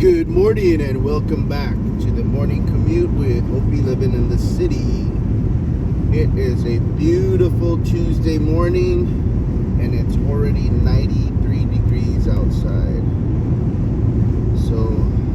Good morning and welcome back to the morning commute with Opie living in the city. It is a beautiful Tuesday morning and it's already 93 degrees outside. So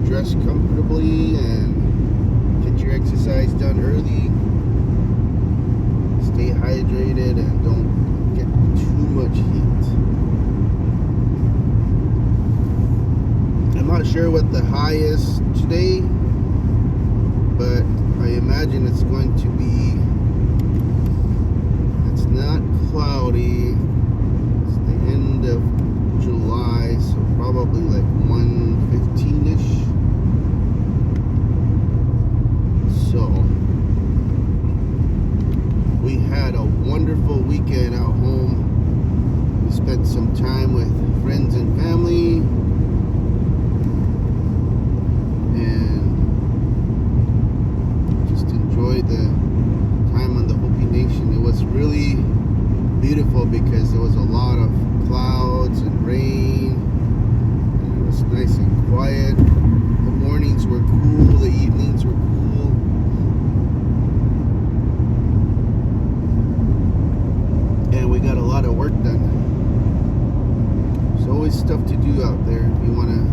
dress comfortably and get your exercise done early. Stay hydrated and don't get too much heat. I'm not sure what the high is today, but I imagine it's going to be, it's not cloudy, it's the end of July, so probably like 115-ish. So, we had a wonderful weekend at home. We spent some time with friends and family. The time on the Hopi Nation. It was really beautiful because there was a lot of clouds and rain, and it was nice and quiet. The mornings were cool, the evenings were cool. And we got a lot of work done. There's always stuff to do out there if you want to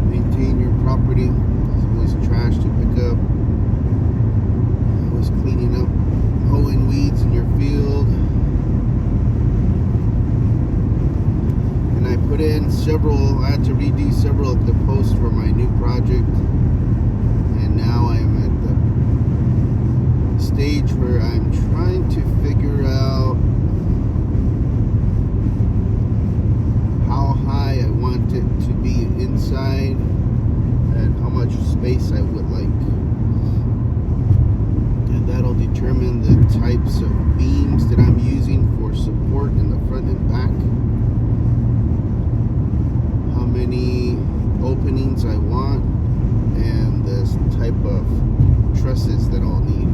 maintain your property. There's always trash to pick up. Cleaning up, hoeing weeds in your field. And I put in I had to redo several of the posts for my new project. And now I'm at the stage where I'm trying to figure out how high I want it to be inside and how much space I would like. That'll determine the types of beams that I'm using for support in the front and back, how many openings I want, and the type of trusses that I'll need.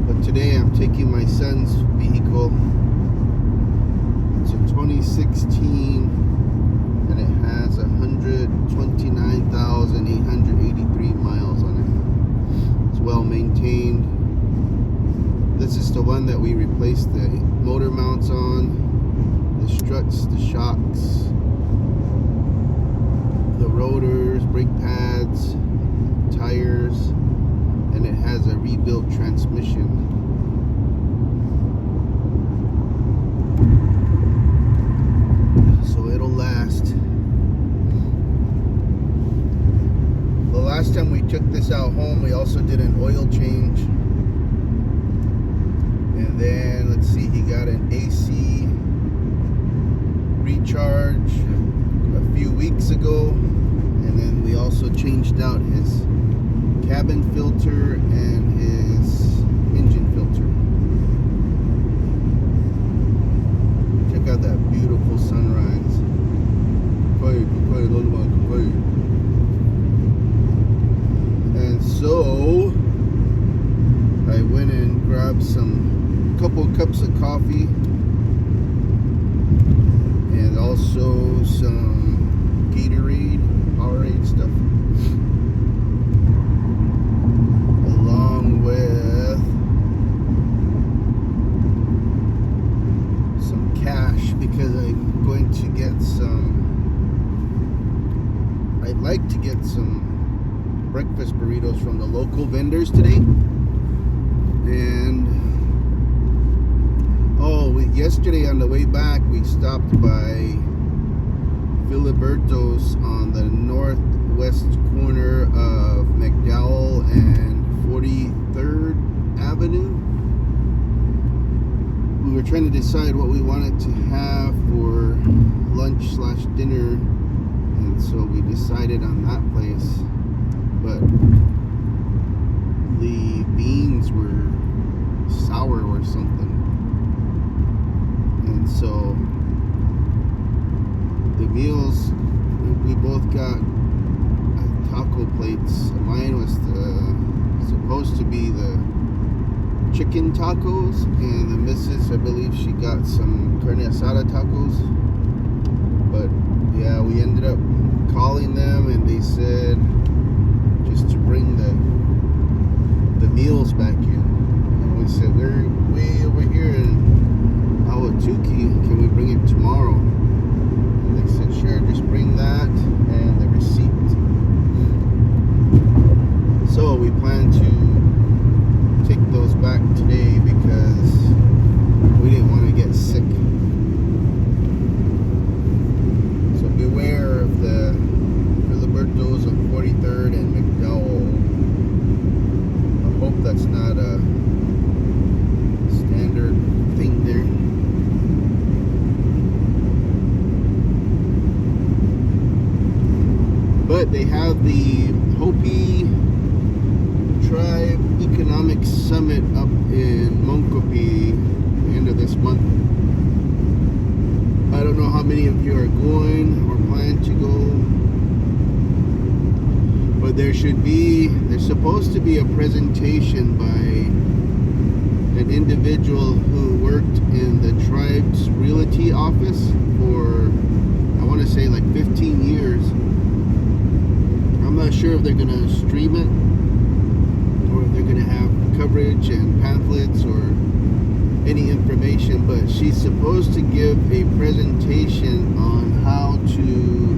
But today I'm taking my son's vehicle. It's a 2016 and it has 129,883 miles on it. It's well maintained. This is the one that we replaced the motor mounts on, the struts, the shocks, the rotors, brake pads, tires, and it has a rebuilt transmission. So it'll last. The last time we took this out home, we also did an oil change. And then, let's see, he got an AC recharge a few weeks ago. And then we also changed out his cabin filter and his engine filter. Check out that beautiful sunrise. Lolma, and so I went and grabbed a couple cups of coffee and also some Gatorade, Powerade stuff, along with some cash because I'm going to get I'd like to get some breakfast burritos from the local vendors today. And yesterday on the way back we stopped by Filiberto's on the northwest corner of McDowell and 43rd Avenue. We were trying to decide what we wanted to have for lunch/dinner, and so we decided on that place. But the beans were sour or something, and so the meals, we both got taco plates. Mine was supposed to be the chicken tacos, and the missus, I believe she got some carne asada tacos. But yeah, we ended up calling them, and they said just to bring the meals back in. And we said, we're way over here in Ahwatukee, can we bring it tomorrow? And they said, sure, just bring that and the receipt. So we plan to take those back today because we didn't want to get sick. So beware of the Filibertos on 43rd and McDowell. I hope that's not a standard thing there. But they have the Hopi Tribe Economic Summit up in Moncopie end of this month. I don't know how many of you are going or plan to go, but there's supposed to be a presentation by an individual who worked in the tribe's realty office for, I want to say, like 15 years. I'm not sure if they're going to stream it or if they're going to have coverage and pamphlets or any information, but she's supposed to give a presentation on how to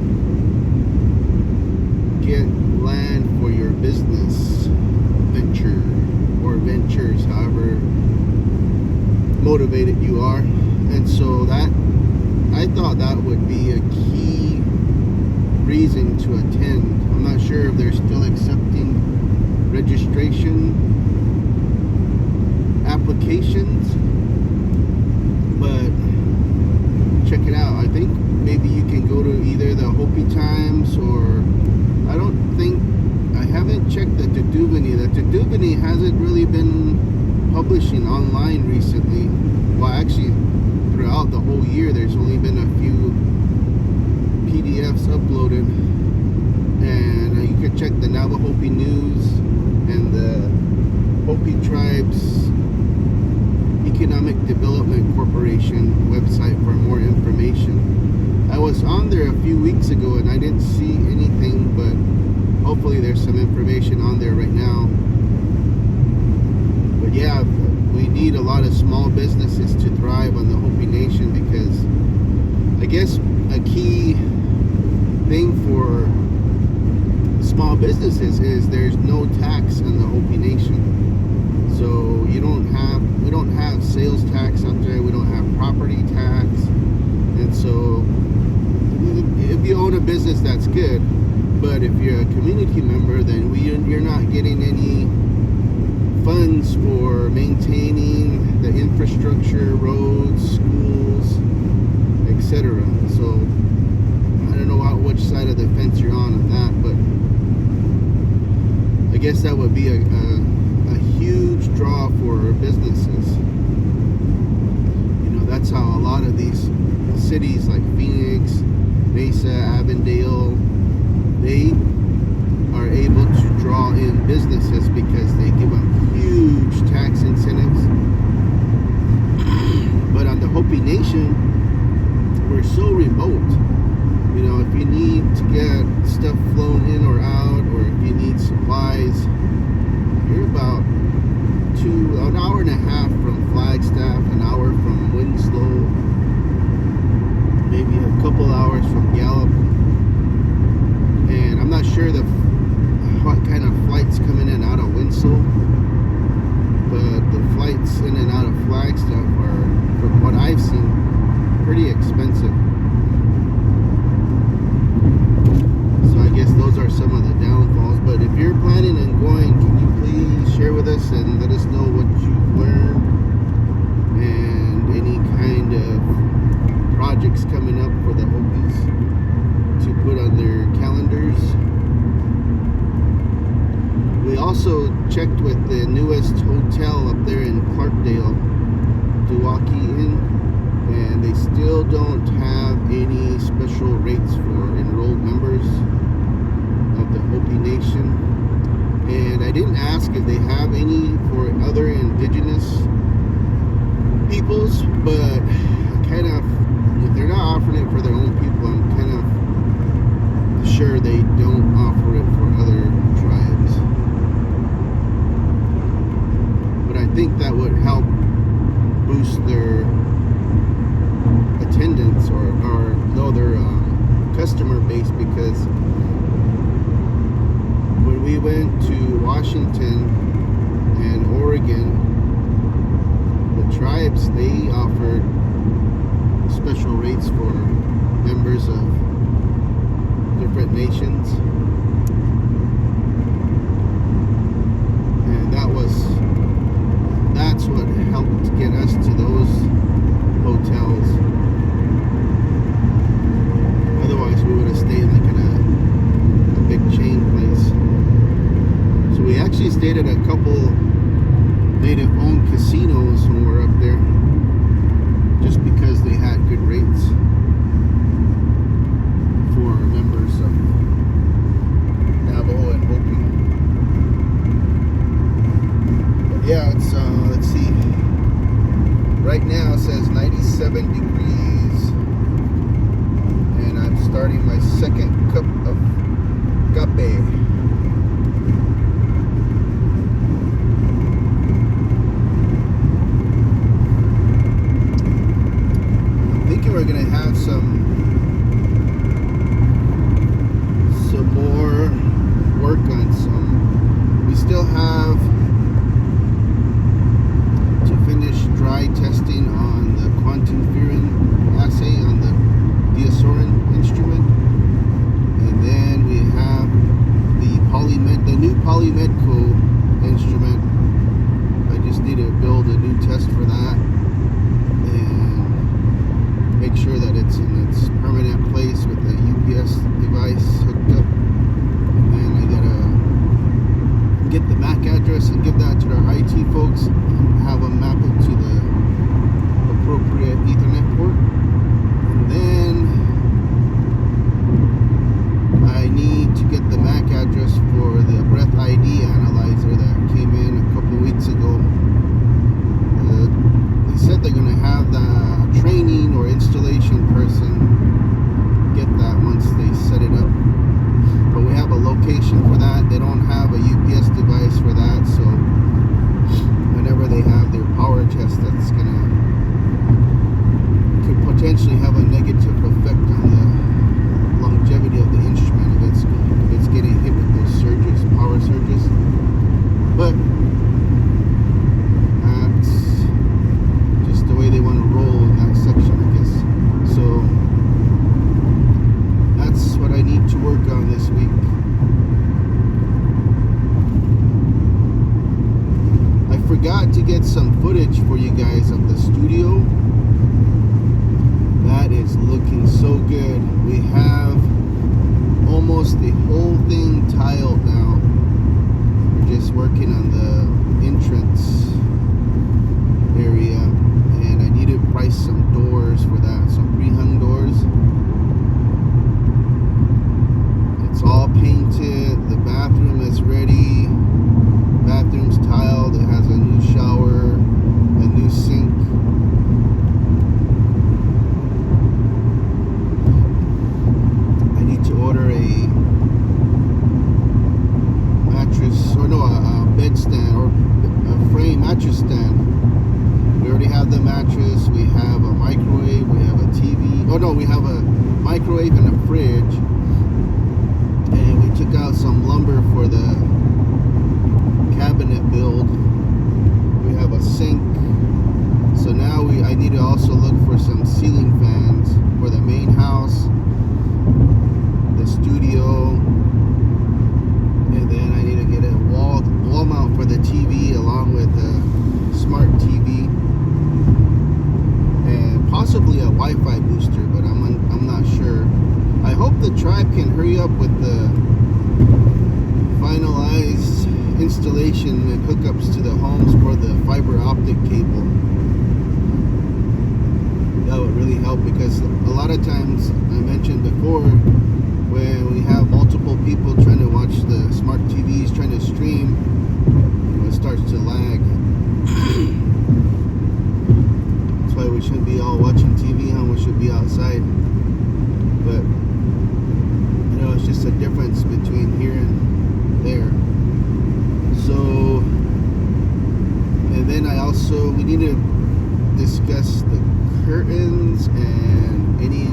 get land for your business venture or ventures, however motivated you are. And so that, I thought that would be a key reason to attend. I'm not sure if they're still accepting registration applications, but check it out. I think maybe you can go to either the Hopi Times or I haven't checked the Tudubini. The Tudubini hasn't really been publishing online recently. Well, actually, throughout the whole year, there's only been a few PDFs uploaded. And you can check the Navajopi News and the Hopi Tribes Economic Development Corporation website for more information. I was on there a few weeks ago and I didn't see anything, but hopefully there's some information on there right now. But yeah, we need a lot of small businesses to thrive on the Hopi Nation, because I guess a key thing for small businesses is there's no tax on the Hopi Nation. So we don't have sales tax up there, we don't have property tax, and so if you own a business, that's good. But if you're a community member, then you're not getting any funds for maintaining the infrastructure, roads, schools, etc. So I don't know which side of the fence you're on that, but I guess that would be a huge draw for businesses. You know, that's how a lot of these cities like Phoenix, Mesa, Avondale, they are able to draw in businesses because they give them huge tax incentives. But on the Hopi Nation, we're so remote. You know, if you need to get stuff flown in or out, or if you need supplies, you're about an hour and a half from Flagstaff, an hour from Winslow, maybe a couple hours from Gallup. And I'm not sure what kind of flights coming in and out of Winslow, but the flights in and out of Flagstaff are, from what I've seen, pretty expensive. So I guess those are some of the downfalls. But if you're planning on going, can you please share with us and let us know what you've learned and any kind of projects coming up for the Hopis to put on their calendars. We also checked with the newest hotel up there in Clarkdale, Duwaki Inn, and they still don't have any special rates for enrolled members of the Hopi Nation. And I didn't ask if they have any for other indigenous peoples, but kind of, if they're not offering it for their own people, I'm kind of sure they don't offer it for other tribes. But I think that would help boost their attendance or their customer base, because when we went to Washington and Oregon, the tribes, they offered special rates for members of different nations, and that's what helped get us to those hotels. Otherwise we would have stayed like in a big chain place. So we actually stayed at a couple native owned casinos when we were up there, just because they had good rates for members of Navajo and Hopi. But yeah, it's let's see, right now it says 97 degrees, and I'm starting my second cup of gape. We're gonna have some more work on some. We still have to finish dry testing on the quantum furin assay on the Diasorin instrument, and then we have the new Polymedco instrument. I just need to build a new test for that and make sure that it's in its permanent place with the UPS device hooked up. And then I gotta get the MAC address and give that to our IT folks and have them map it to the appropriate Ethernet port. And then I need to get the MAC address for the breath ID analyzer that came in a couple weeks ago. They said they're gonna have the training or installation person get that once they set it up, but we have a location for that. They don't have a UPS device for that, so whenever they have their power test, that's could potentially have a negative effect on the longevity of the instrument if it's getting hit with those surges, power surges. But that's just the way they want to roll in that section, I guess. So that's what I need to work on this week. I forgot to get some footage for you guys of the studio. That is looking so good. We have almost the whole thing tiled now. We're just working on the entrance area, and I need to price some doors for that, some pre-hung doors. It's all painted. The bathroom is ready. Bathroom's tiled. It has a new shower, a new sink. I need to order a mattress, or no, a bed stand, or a frame mattress stand. We already have the mattress. We have a microwave. We have a TV. Oh no, we have a microwave and a fridge. And we took out some lumber for the cabinet build. We have a sink. So now I need to also look for some ceiling fans for the main house, the studio, and then I need to get a wall mount for the TV along with a smart TV, and possibly a Wi-Fi booster, but I'm not sure. I hope the tribe can hurry up with the finalized installation and hookups to the homes for the fiber optic cable. That would really help, because a lot of times, I mentioned before, when we have multiple people trying to watch the smart TVs, trying to stream, it starts to lag. That's why we shouldn't be all watching TV, huh? We should be outside. But it's just a difference between here and there. So, and then we need to discuss the curtains and any